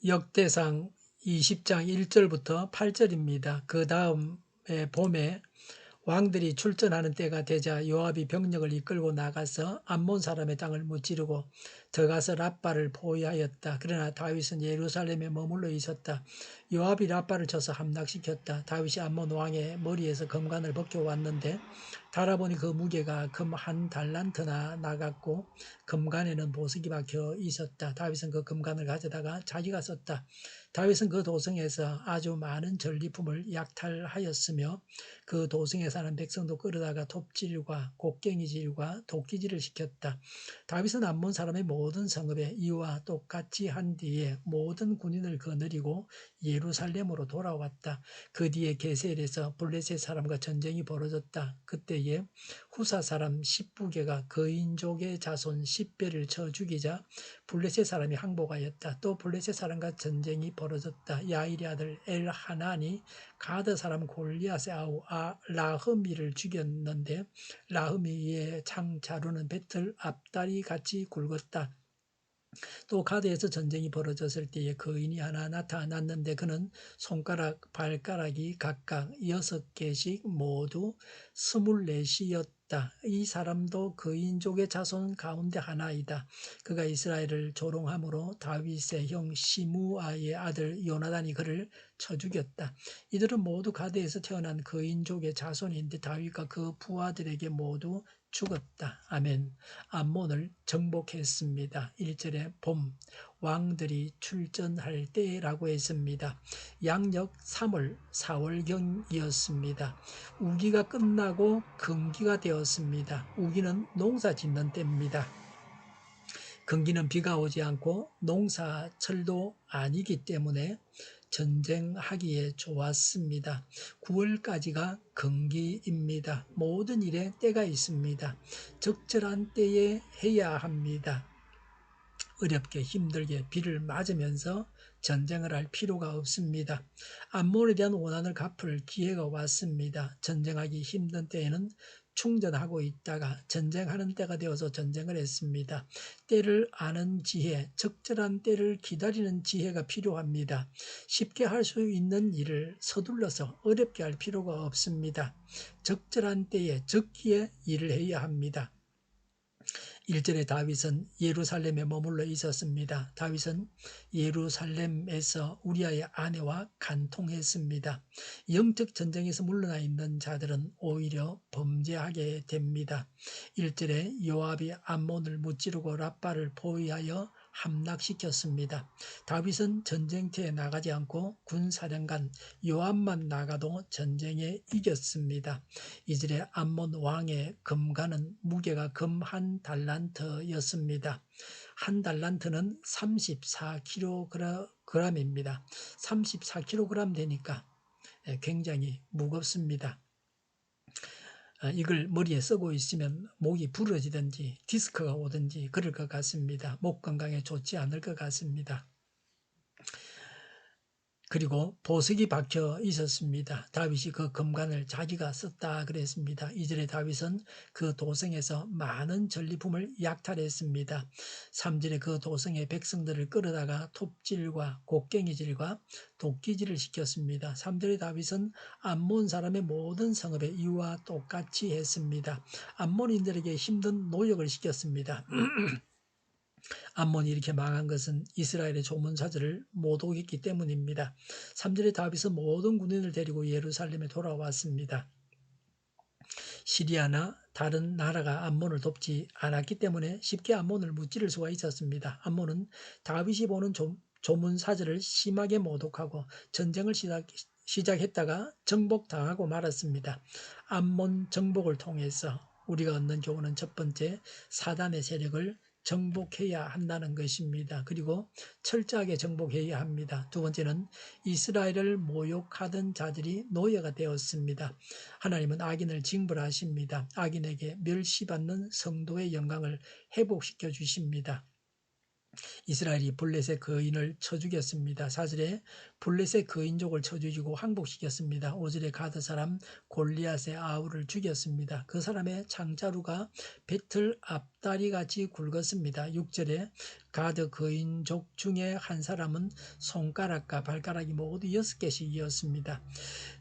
역대상 20장 1절부터 8절입니다. 그 다음에 봄에 왕들이 출전하는 때가 되자 요압이 병력을 이끌고 나가서 암몬 사람의 땅을 무찌르고 들어가서 랍바를 포위하였다. 그러나 다윗은 예루살렘에 머물러 있었다. 요압이 랍바를 쳐서 함락시켰다. 다윗이 암몬 왕의 머리에서 금관을 벗겨왔는데 달아보니 그 무게가 금 한 달란트나 나갔고 금관에는 보석이 박혀 있었다. 다윗은 그 금관을 가져다가 자기가 썼다. 다윗은 그 도성에서 아주 많은 전리품을 약탈하였으며 그 도성에 사는 백성도 끌어다가 톱질과 곡괭이질과 도끼질을 시켰다. 다윗은 암몬 사람의 모든 성읍에 이와 똑같이 한 뒤에 모든 군인을 거느리고 예루살렘으로 돌아왔다. 그 뒤에 게셀에서 블레셋 사람과 전쟁이 벌어졌다. 그때에 후사 사람 10부개가 거인족의 자손 10배를 쳐 죽이자 블레셋 사람이 항복하였다. 또 블레셋 사람과 전쟁이 벌어졌다. 야일의 아들 엘하난이 가드 사람 골리앗의 아우 라흐미를 죽였는데 라흐미의 창자루는 배틀 앞다리 같이 굵었다. 또 가드에서 전쟁이 벌어졌을 때에 거인이 하나 나타났는데 그는 손가락, 발가락이 각각 6개씩 모두 24이었다. 이 사람도 거인족의 자손 가운데 하나이다. 그가 이스라엘을 조롱함으로 다윗의 형 시므아의 아들 요나단이 그를 쳐 죽였다. 이들은 모두 가드에서 태어난 거인족의 자손인데 다윗과 그 부하들에게 모두 죽었다. 아멘. 암몬을 정복했습니다. 1절에 봄, 왕들이 출전할 때라고 했습니다. 양력 3월, 4월경이었습니다. 우기가 끝나고 금기가 되었습니다. 우기는 농사 짓는 때입니다. 금기는 비가 오지 않고 농사철도 아니기 때문에 전쟁하기에 좋았습니다. 9월까지가 금기입니다. 모든 일에 때가 있습니다. 적절한 때에 해야 합니다. 어렵게 힘들게 비를 맞으면서 전쟁을 할 필요가 없습니다. 암몬에 대한 원한을 갚을 기회가 왔습니다. 전쟁하기 힘든 때에는 충전하고 있다가 전쟁하는 때가 되어서 전쟁을 했습니다. 때를 아는 지혜, 적절한 때를 기다리는 지혜가 필요합니다. 쉽게 할 수 있는 일을 서둘러서 어렵게 할 필요가 없습니다. 적절한 때에 적기에 일을 해야 합니다. 1절에 다윗은 예루살렘에 머물러 있었습니다. 다윗은 예루살렘에서 우리아의 아내와 간통했습니다. 영적 전쟁에서 물러나 있는 자들은 오히려 범죄하게 됩니다. 1절에 요압이 암몬을 무찌르고 랍바를 포위하여 함락시켰습니다. 다윗은 전쟁터에 나가지 않고 군사령관 요압만 나가도 전쟁에 이겼습니다. 이절에 암몬 왕의 금관은 무게가 금 한 달란트였습니다. 한 달란트는 34kg입니다. 34kg 되니까 굉장히 무겁습니다. 이걸 머리에 쓰고 있으면 목이 부러지든지 디스크가 오든지 그럴 것 같습니다. 목 건강에 좋지 않을 것 같습니다. 그리고 보석이 박혀 있었습니다. 다윗이 그 금관을 자기가 썼다 그랬습니다. 이전에 다윗은 그 도성에서 많은 전리품을 약탈했습니다. 3절에 그 도성의 백성들을 끌어다가 톱질과 곡괭이질과 도끼질을 시켰습니다. 3절에 다윗은 암몬 사람의 모든 성읍에 이와 똑같이 했습니다. 암몬인들에게 힘든 노역을 시켰습니다. 암몬이 이렇게 망한 것은 이스라엘의 조문사들을 못 오겠기 때문입니다. 3절에 다윗은 모든 군인을 데리고 예루살렘에 돌아왔습니다. 시리아나 다른 나라가 암몬을 돕지 않았기 때문에 쉽게 암몬을 무찌를 수가 있었습니다. 암몬은 다윗이 보는 조문사들을 심하게 모독하고 전쟁을 시작했다가 정복당하고 말았습니다. 암몬 정복을 통해서 우리가 얻는 교훈은 첫 번째, 사단의 세력을 정복해야 한다는 것입니다. 그리고 철저하게 정복해야 합니다. 두 번째는 이스라엘을 모욕하던 자들이 노예가 되었습니다. 하나님은 악인을 징벌하십니다. 악인에게 멸시받는 성도의 영광을 회복시켜 주십니다. 이스라엘이 블레셋 거인을 쳐 죽였습니다. 4절에 블레셋 거인족을 쳐 죽이고 항복시켰습니다. 5절에 가드 사람 골리앗의 아우를 죽였습니다. 그 사람의 창자루가 배틀 앞다리같이 굵었습니다. 6절에 가드 거인족 중에 한 사람은 손가락과 발가락이 모두 6개씩이었습니다.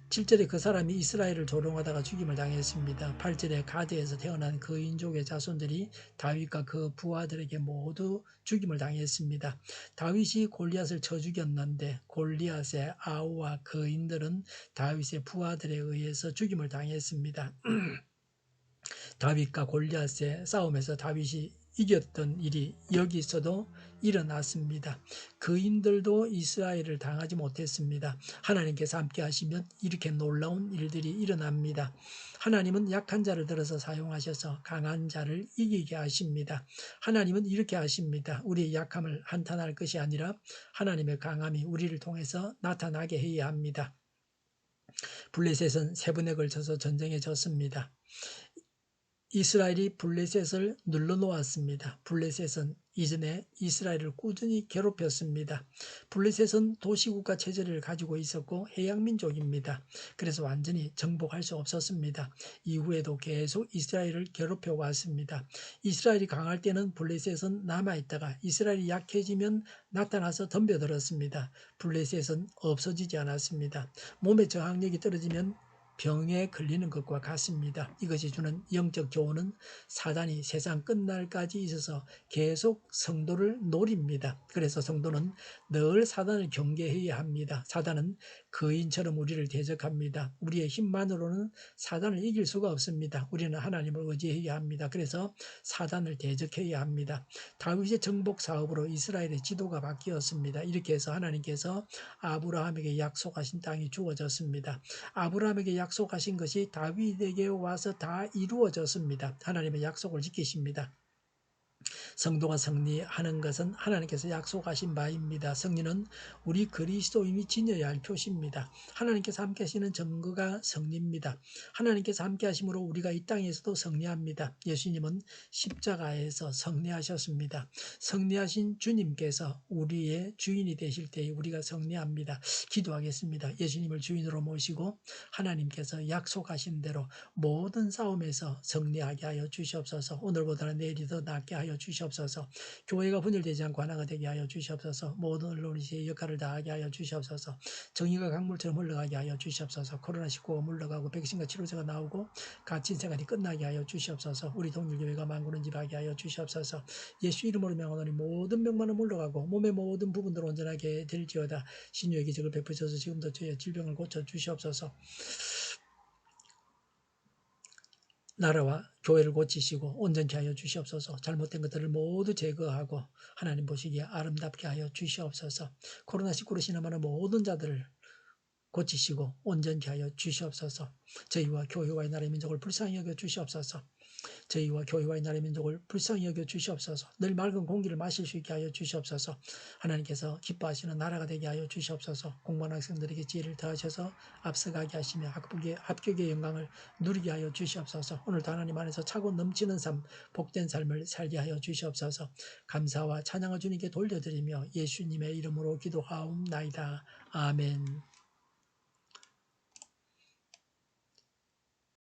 7절에 그 사람이 이스라엘을 조롱하다가 죽임을 당했습니다. 8절에 가드에서 태어난 거인족의 자손들이 다윗과 그 부하들에게 모두 죽임을 당했습니다. 다윗이 골리앗을 쳐 죽였는데 골리앗의 아우와 거인들은 다윗의 부하들에 의해서 죽임을 당했습니다. 다윗과 골리앗의 싸움에서 다윗이 이겼던 일이 여기서도 일어났습니다. 그인들도 이스라엘을 당하지 못했습니다. 하나님께서 함께 하시면 이렇게 놀라운 일들이 일어납니다. 하나님은 약한 자를 들어서 사용하셔서 강한 자를 이기게 하십니다. 하나님은 이렇게 하십니다. 우리의 약함을 한탄할 것이 아니라 하나님의 강함이 우리를 통해서 나타나게 해야 합니다. 블레셋은 세 번에 걸쳐서 전쟁에 졌습니다. 이스라엘이 블레셋을 눌러놓았습니다. 블레셋은 이전에 이스라엘을 꾸준히 괴롭혔습니다. 블레셋은 도시국가 체제를 가지고 있었고 해양민족입니다. 그래서 완전히 정복할 수 없었습니다. 이후에도 계속 이스라엘을 괴롭혀 왔습니다. 이스라엘이 강할 때는 블레셋은 남아있다가 이스라엘이 약해지면 나타나서 덤벼들었습니다. 블레셋은 없어지지 않았습니다. 몸의 저항력이 떨어지면 병에 걸리는 것과 같습니다. 이것이 주는 영적 교훈은 사단이 세상 끝날까지 있어서 계속 성도를 노립니다. 그래서 성도는 늘 사단을 경계해야 합니다. 사단은 거인처럼 우리를 대적합니다. 우리의 힘만으로는 사단을 이길 수가 없습니다. 우리는 하나님을 의지해야 합니다. 그래서 사단을 대적해야 합니다. 다윗의 정복 사업으로 이스라엘의 지도가 바뀌었습니다. 이렇게 해서 하나님께서 아브라함에게 약속하신 땅이 주어졌습니다. 아브라함에게 약속하신 것이 다윗에게 와서 다 이루어졌습니다. 하나님의 약속을 지키십니다. 성도가 승리하는 것은 하나님께서 약속하신 바입니다. 승리는 우리 그리스도인이 지녀야 할 표시입니다. 하나님께서 함께 하시는 증거가 승리입니다. 하나님께서 함께 하심으로 우리가 이 땅에서도 승리합니다. 예수님은 십자가에서 승리하셨습니다. 승리하신 주님께서 우리의 주인이 되실 때에 우리가 승리합니다. 기도하겠습니다. 예수님을 주인으로 모시고 하나님께서 약속하신 대로 모든 싸움에서 승리하게 하여 주시옵소서. 오늘보다는 내일이 더 낫게 하여 주시옵소서. 교회가 분열되지 않고 하나가 되게 하여 주시옵소서. 모든 언론이 역할을 다하게 하여 주시옵소서. 정의가 강물처럼 흘러가게 하여 주시옵소서. 코로나19가 물러가고 백신과 치료제가 나오고 갇힌 생활이 끝나게 하여 주시옵소서. 우리 동일교회가 만구는 집하게 하여 주시옵소서. 예수 이름으로 명하노니 모든 병만은 물러가고 몸의 모든 부분들 온전하게 될지어다. 신유의 기적을 베푸셔서 지금도 저의 질병을 고쳐 주시옵소서. 나라와 교회를 고치시고 온전케 하여 주시옵소서. 잘못된 것들을 모두 제거하고 하나님 보시기에 아름답게 하여 주시옵소서. 코로나19로 신음하는 모든 자들을 고치시고 온전케 하여 주시옵소서. 저희와 교회와 나라의 민족을 불쌍히 여겨 주시옵소서. 저희와 교회와 나라의 민족을 불쌍히 여겨 주시옵소서. 늘 맑은 공기를 마실 수 있게 하여 주시옵소서. 하나님께서 기뻐하시는 나라가 되게 하여 주시옵소서. 공부하는 학생들에게 지혜를 더하셔서 앞서가게 하시며 합격의 영광을 누리게 하여 주시옵소서. 오늘도 하나님 안에서 차고 넘치는 삶, 복된 삶을 살게 하여 주시옵소서. 감사와 찬양을 주님께 돌려드리며 예수님의 이름으로 기도하옵나이다. 아멘.